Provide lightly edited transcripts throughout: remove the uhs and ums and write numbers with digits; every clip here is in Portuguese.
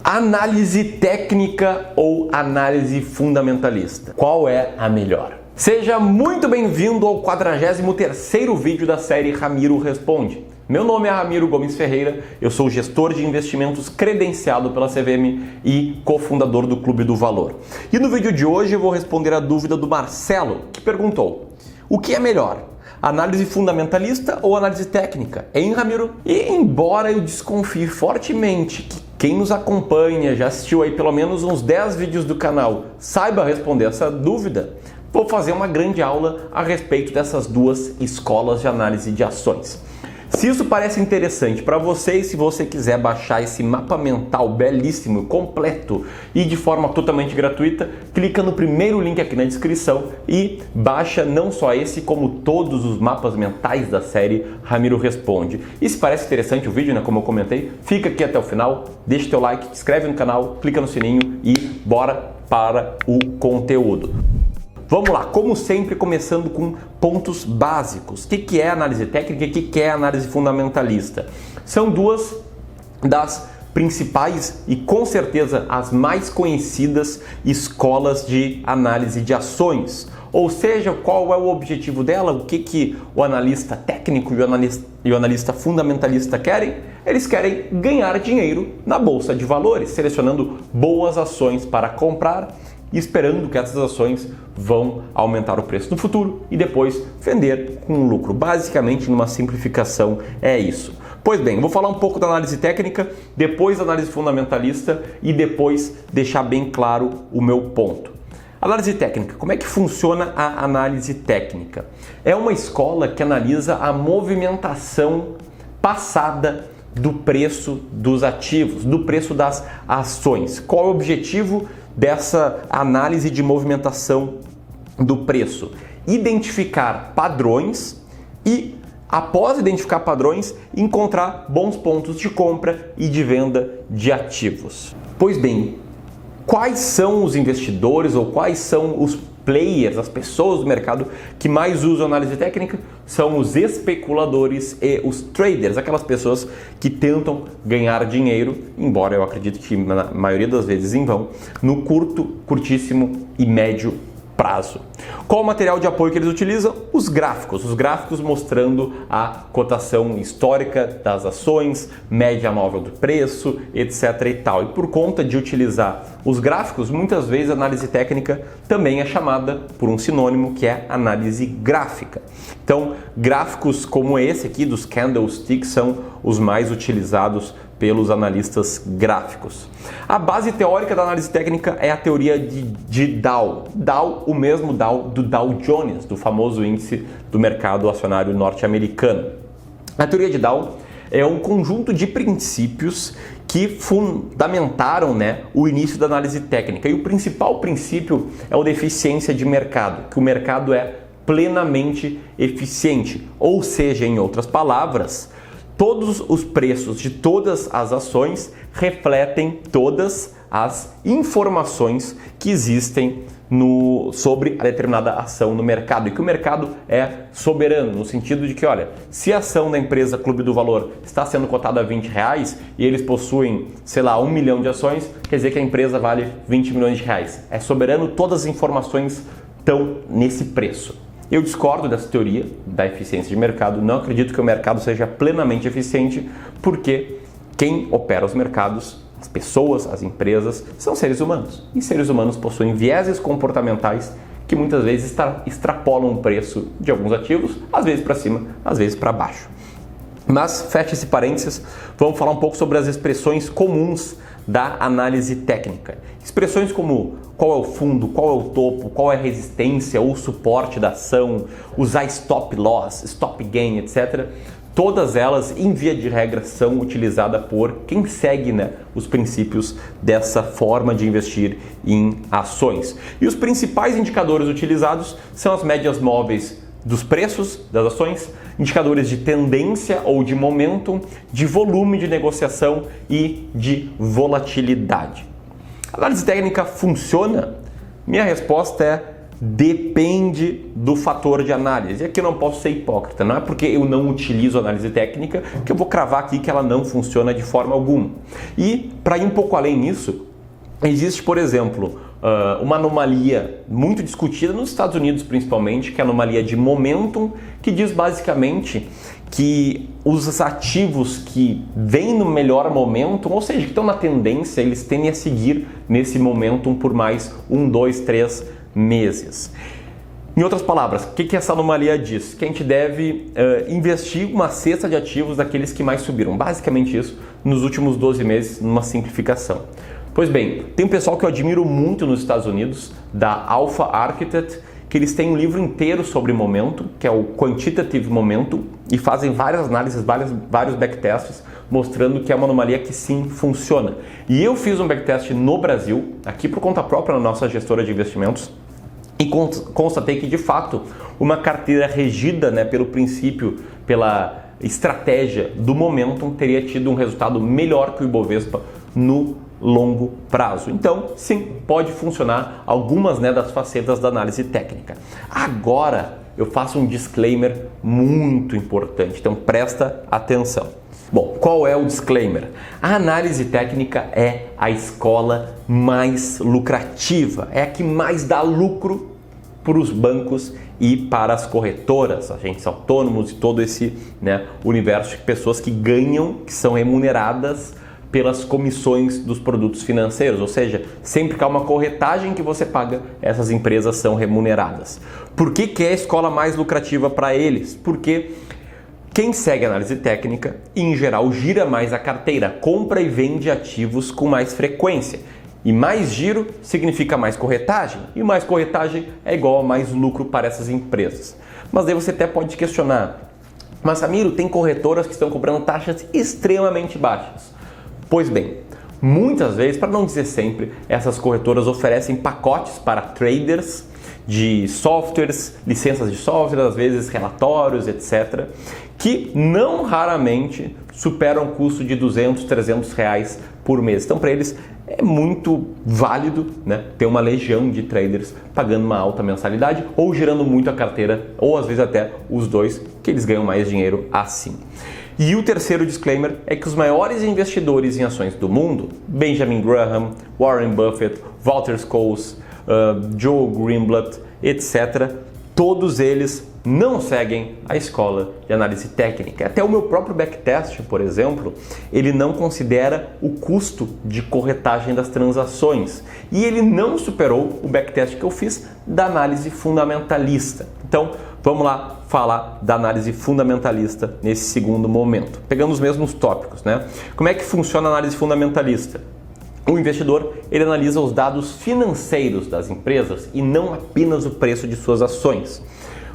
Análise técnica ou análise fundamentalista? Qual é a melhor? Seja muito bem-vindo ao 43º vídeo da série Ramiro Responde. Meu nome é Ramiro Gomes Ferreira, eu sou gestor de investimentos credenciado pela CVM e cofundador do Clube do Valor. E no vídeo de hoje eu vou responder a dúvida do Marcelo, que perguntou: o que é melhor? Análise fundamentalista ou análise técnica? Hein, Ramiro? E embora eu desconfie fortemente que quem nos acompanha, já assistiu aí pelo menos uns 10 vídeos do canal, saiba responder essa dúvida, vou fazer uma grande aula a respeito dessas duas escolas de análise de ações. Se isso parece interessante para você e se você quiser baixar esse mapa mental belíssimo, completo e de forma totalmente gratuita, clica no primeiro link aqui na descrição e baixa não só esse, como todos os mapas mentais da série Ramiro Responde. E se parece interessante o vídeo, né, como eu comentei, fica aqui até o final, deixa teu like, se inscreve no canal, clica no sininho e bora para o conteúdo. Vamos lá, como sempre, começando com pontos básicos. O que é análise técnica e o que é análise fundamentalista? São duas das principais e com certeza as mais conhecidas escolas de análise de ações. Ou seja, qual é o objetivo dela? O que o analista técnico e o analista fundamentalista querem? Eles querem ganhar dinheiro na bolsa de valores, selecionando boas ações para comprar e esperando que essas ações vão aumentar o preço no futuro e depois vender com lucro. Basicamente, numa simplificação, é isso. Pois bem, vou falar um pouco da análise técnica, depois da análise fundamentalista e depois deixar bem claro o meu ponto. Análise técnica. Como é que funciona a análise técnica? É uma escola que analisa a movimentação passada do preço dos ativos, do preço das ações. Qual é o objetivo dessa análise de movimentação do preço? Identificar padrões e, após identificar padrões, encontrar bons pontos de compra e de venda de ativos. Pois bem, quais são os investidores ou quais são os players, as pessoas do mercado que mais usam análise técnica? São os especuladores e os traders, aquelas pessoas que tentam ganhar dinheiro, embora eu acredite que na maioria das vezes em vão, no curtíssimo e médio prazo. Qual o material de apoio que eles utilizam? Os gráficos mostrando a cotação histórica das ações, média móvel do preço, etc. e tal. E por conta de utilizar os gráficos, muitas vezes a análise técnica também é chamada por um sinônimo que é análise gráfica. Então, gráficos como esse aqui dos candlesticks são os mais utilizados pelos analistas gráficos. A base teórica da análise técnica é a teoria de Dow. Dow, o mesmo Dow do Dow Jones, do famoso índice do mercado acionário norte-americano. A teoria de Dow é um conjunto de princípios que fundamentaram, o início da análise técnica. E o principal princípio é o da eficiência de mercado, que o mercado é plenamente eficiente. Ou seja, em outras palavras, todos os preços de todas as ações refletem todas as informações que existem sobre a determinada ação no mercado, e que o mercado é soberano, no sentido de que, olha, se a ação da empresa Clube do Valor está sendo cotada a R$20 e eles possuem, sei lá, 1 milhão de ações, quer dizer que a empresa vale 20 milhões de reais. É soberano, todas as informações estão nesse preço. Eu discordo dessa teoria da eficiência de mercado, não acredito que o mercado seja plenamente eficiente, porque quem opera os mercados, as pessoas, as empresas, são seres humanos. E seres humanos possuem vieses comportamentais que muitas vezes extrapolam o preço de alguns ativos, às vezes para cima, às vezes para baixo. Mas, fecha esse parênteses, vamos falar um pouco sobre as expressões comuns da análise técnica. Expressões como qual é o fundo, qual é o topo, qual é a resistência ou suporte da ação, usar stop loss, stop gain, etc. Todas elas, em via de regra, são utilizadas por quem segue os princípios dessa forma de investir em ações. E os principais indicadores utilizados são as médias móveis dos preços das ações, indicadores de tendência ou de momentum, de volume de negociação e de volatilidade. A análise técnica funciona? Minha resposta é depende do fator de análise. E aqui eu não posso ser hipócrita, não é porque eu não utilizo análise técnica que eu vou cravar aqui que ela não funciona de forma alguma. E para ir um pouco além nisso, existe, por exemplo, uma anomalia muito discutida nos Estados Unidos principalmente, que é a anomalia de momentum, que diz basicamente que os ativos que vêm no melhor momentum, ou seja, que estão na tendência, eles tendem a seguir nesse momentum por mais 1, 2, 3 meses. Em outras palavras, o que essa anomalia diz? Que a gente deve investir uma cesta de ativos daqueles que mais subiram. Basicamente isso, nos últimos 12 meses, numa simplificação. Pois bem, tem um pessoal que eu admiro muito nos Estados Unidos, da Alpha Architect, que eles têm um livro inteiro sobre momento, que é o Quantitative Momentum, e fazem várias análises, vários backtests, mostrando que é uma anomalia que sim funciona. E eu fiz um backtest no Brasil, aqui por conta própria na nossa gestora de investimentos, e constatei que de fato uma carteira regida, né, pelo princípio, pela estratégia do momentum, teria tido um resultado melhor que o Ibovespa no longo prazo. Então, sim, pode funcionar algumas, né, das facetas da análise técnica. Agora, eu faço um disclaimer muito importante, então presta atenção. Bom, qual é o disclaimer? A análise técnica é a escola mais lucrativa, é a que mais dá lucro para os bancos e para as corretoras, agentes autônomos e todo esse, né, universo de pessoas que ganham, que são remuneradas pelas comissões dos produtos financeiros, ou seja, sempre que há uma corretagem que você paga, essas empresas são remuneradas. Por que é a escola mais lucrativa para eles? Porque quem segue a análise técnica, em geral, gira mais a carteira, compra e vende ativos com mais frequência. E mais giro significa mais corretagem, e mais corretagem é igual a mais lucro para essas empresas. Mas daí você até pode questionar, mas Ramiro, tem corretoras que estão cobrando taxas extremamente baixas. Pois bem, muitas vezes, para não dizer sempre, essas corretoras oferecem pacotes para traders de softwares, licenças de software, às vezes relatórios, etc., que não raramente superam o custo de R$200, R$300 por mês. Então, para eles é muito válido, né, ter uma legião de traders pagando uma alta mensalidade ou girando muito a carteira, ou às vezes até os dois, que eles ganham mais dinheiro assim. E o terceiro disclaimer é que os maiores investidores em ações do mundo, Benjamin Graham, Warren Buffett, Walter Schultz, Joe Greenblatt, etc., todos eles não seguem a escola de análise técnica. Até o meu próprio backtest, por exemplo, ele não considera o custo de corretagem das transações. E ele não superou o backtest que eu fiz da análise fundamentalista. Então, vamos lá falar da análise fundamentalista nesse segundo momento, pegando os mesmos tópicos, né? Como é que funciona a análise fundamentalista? O investidor, ele analisa os dados financeiros das empresas e não apenas o preço de suas ações,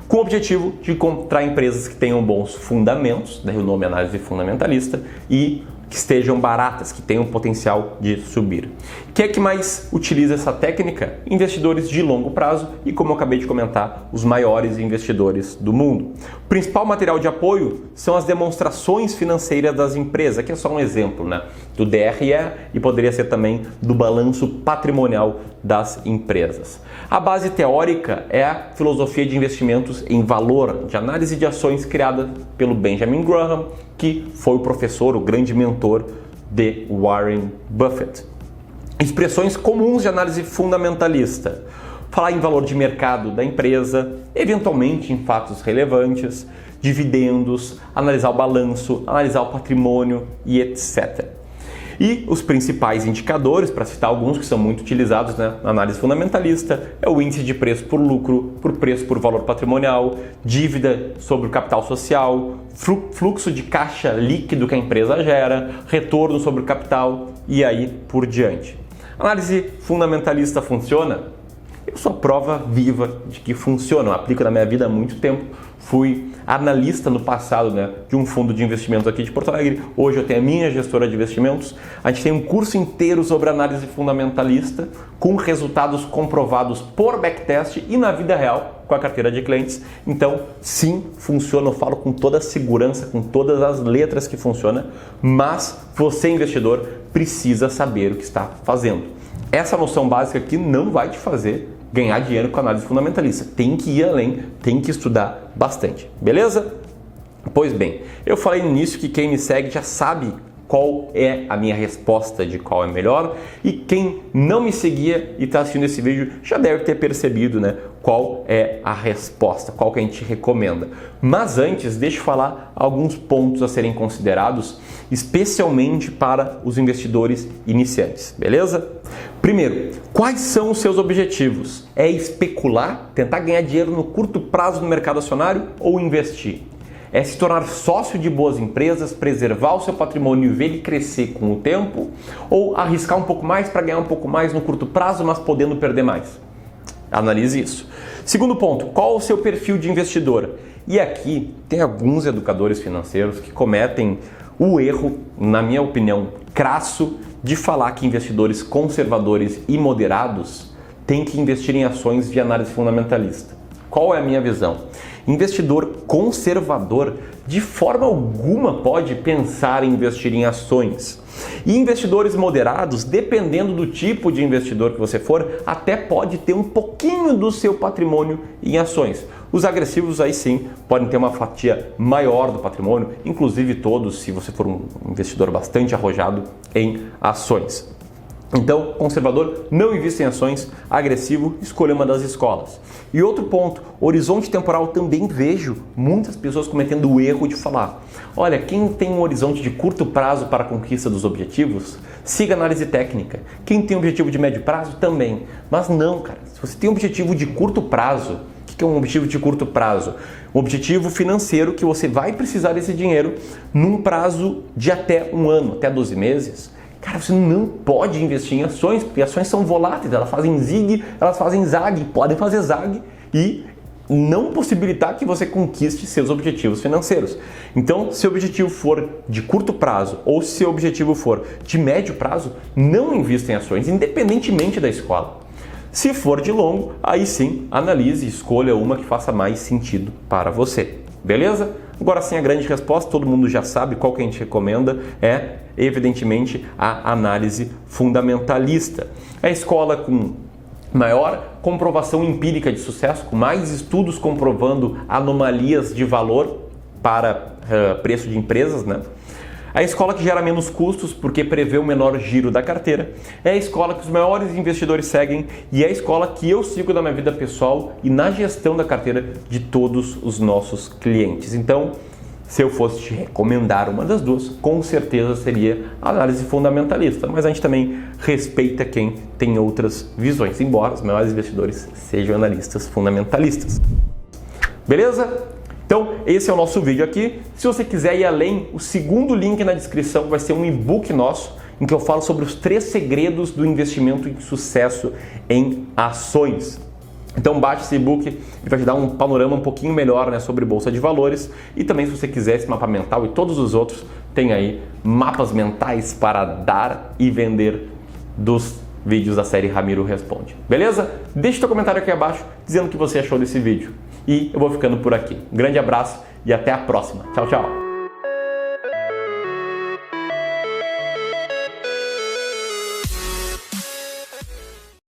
com o objetivo de encontrar empresas que tenham bons fundamentos, daí o nome é análise fundamentalista, e que estejam baratas, que tenham potencial de subir. Quem é que mais utiliza essa técnica? Investidores de longo prazo e, como eu acabei de comentar, os maiores investidores do mundo. O principal material de apoio são as demonstrações financeiras das empresas, que é só um exemplo, né, do DRE e poderia ser também do balanço patrimonial das empresas. A base teórica é a filosofia de investimentos em valor, de análise de ações criada pelo Benjamin Graham, que foi o professor, o grande mentor de Warren Buffett. Expressões comuns de análise fundamentalista: falar em valor de mercado da empresa, eventualmente em fatos relevantes, dividendos, analisar o balanço, analisar o patrimônio e etc. E os principais indicadores, para citar alguns que são muito utilizados, né, na análise fundamentalista, é o índice de preço por lucro, por preço por valor patrimonial, dívida sobre o capital social, fluxo de caixa líquido que a empresa gera, retorno sobre o capital e aí por diante. A análise fundamentalista funciona? Eu sou a prova viva de que funciona. Eu aplico na minha vida há muito tempo. Fui analista no passado, né, de um fundo de investimentos aqui de Porto Alegre. Hoje eu tenho a minha gestora de investimentos. A gente tem um curso inteiro sobre análise fundamentalista com resultados comprovados por backtest e na vida real com a carteira de clientes. Então, sim, funciona. Eu falo com toda a segurança, com todas as letras que funciona, mas você, investidor, precisa saber o que está fazendo. Essa noção básica aqui não vai te fazer ganhar dinheiro com análise fundamentalista. Tem que ir além, tem que estudar bastante, beleza? Pois bem, eu falei no início que quem me segue já sabe qual é a minha resposta de qual é melhor, e quem não me seguia e está assistindo esse vídeo já deve ter percebido, né, qual é a resposta, qual que a gente recomenda. Mas antes, deixa eu falar alguns pontos a serem considerados, especialmente para os investidores iniciantes, beleza? Primeiro, quais são os seus objetivos? É especular, tentar ganhar dinheiro no curto prazo no mercado acionário ou investir? É se tornar sócio de boas empresas, preservar o seu patrimônio e ver ele crescer com o tempo? Ou arriscar um pouco mais para ganhar um pouco mais no curto prazo, mas podendo perder mais? Analise isso. Segundo ponto, qual o seu perfil de investidor? E aqui tem alguns educadores financeiros que cometem o erro, na minha opinião, crasso, de falar que investidores conservadores e moderados têm que investir em ações via análise fundamentalista. Qual é a minha visão? Investidor conservador de forma alguma pode pensar em investir em ações. E investidores moderados, dependendo do tipo de investidor que você for, até pode ter um pouquinho do seu patrimônio em ações. Os agressivos aí sim podem ter uma fatia maior do patrimônio, inclusive todos, se você for um investidor bastante arrojado em ações. Então, conservador, não invista em ações, agressivo, escolha uma das escolas. E outro ponto, horizonte temporal, também vejo muitas pessoas cometendo o erro de falar: olha, quem tem um horizonte de curto prazo para a conquista dos objetivos, siga análise técnica. Quem tem um objetivo de médio prazo, também. Mas não, cara, se você tem um objetivo de curto prazo, o que é um objetivo de curto prazo? Um objetivo financeiro que você vai precisar desse dinheiro num prazo de até um ano, até 12 meses. Cara, você não pode investir em ações, porque ações são voláteis, elas fazem zig, elas fazem zag, podem fazer zag e não possibilitar que você conquiste seus objetivos financeiros. Então, se o objetivo for de curto prazo ou se o objetivo for de médio prazo, não invista em ações, independentemente da escola. Se for de longo, aí sim, analise e escolha uma que faça mais sentido para você. Beleza? Agora sim, a grande resposta, todo mundo já sabe qual que a gente recomenda, é evidentemente a análise fundamentalista. É a escola com maior comprovação empírica de sucesso, com mais estudos comprovando anomalias de valor para preço de empresas, né? A escola que gera menos custos porque prevê o menor giro da carteira. É a escola que os maiores investidores seguem e é a escola que eu sigo na minha vida pessoal e na gestão da carteira de todos os nossos clientes. Então, se eu fosse te recomendar uma das duas, com certeza seria a análise fundamentalista. Mas a gente também respeita quem tem outras visões, embora os maiores investidores sejam analistas fundamentalistas. Beleza? Então, esse é o nosso vídeo aqui. Se você quiser ir além, o segundo link na descrição vai ser um e-book nosso, em que eu falo sobre os 3 segredos do investimento em sucesso em ações. Então baixe esse e-book, ele vai te dar um panorama um pouquinho melhor, né, sobre Bolsa de Valores. E também, se você quiser esse mapa mental e todos os outros, tem aí mapas mentais para dar e vender dos vídeos da série Ramiro Responde. Beleza? Deixe seu comentário aqui abaixo dizendo o que você achou desse vídeo. E eu vou ficando por aqui. Um grande abraço e até a próxima. Tchau, tchau!